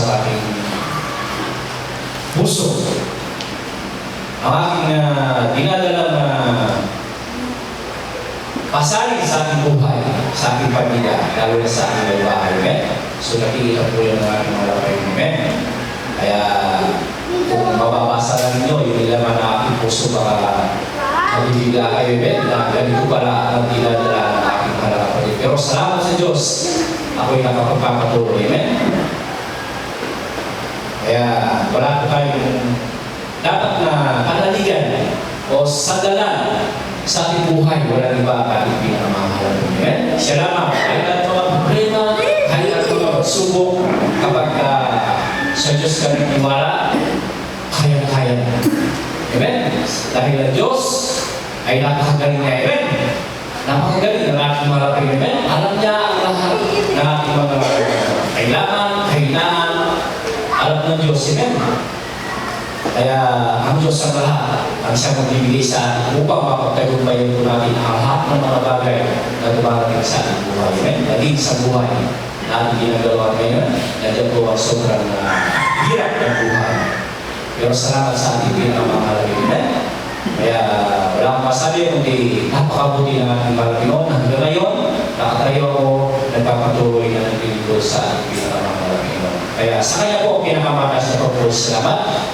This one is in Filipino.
sa aking puso. Ang aking dinadalang pasanin sa aking buhay, sa aking pamilya, lalo na sa aking bahay. Amen? So nakikita po yan ng aking mga lapay. Amen? Kaya kung mababasa lang ninyo, yung laman ng aking puso, baka mabibigla kayo. Amen? Na ganito pala ang dinadala ng aking mga kapatid. Pero salamat sa Diyos, ako'y nakapagpapatuloy. Amen? Kaya wala po tayong dapat na panaligan o sadalan sa ating buhay. Walang iba ang ating pinakamahal. Amen? Siya lamang, kahit ang mga problema, kahit ang mga pagsubok, kapag sa Diyos ka nagtiwala, kaya-kaya na. Amen? Dahil ang Diyos ay napakagaling niya. Amen? Napakagaling ng ating mga lapay. Amen? Alam niya ang lahat ng ating mga kailangan, kahinaan. Alam ng Diyos. Amen? Kaya ang Diyos ang lahat ang siyang magbibigay sa atin upang mapagtagumpayan po natin ang lahat ng mga bagay na dumarating sa ating buhay. Amen? Naging sa buhay na ating ginagawa ngayon, nandiyan po ang sobrang hirap ng buhay. Pero salamat sa ating pinakamahalaga. Amen? Kaya wala akong masabi kundi napakabuti ng ating Panginoon. Hanggang ngayon, nakatayo ako, nagpapatuloy na nagpilingkod sa ating pinakamahalaga. Kaya sa kanya po, pinakamahalaga sa pagpulos. Salamat.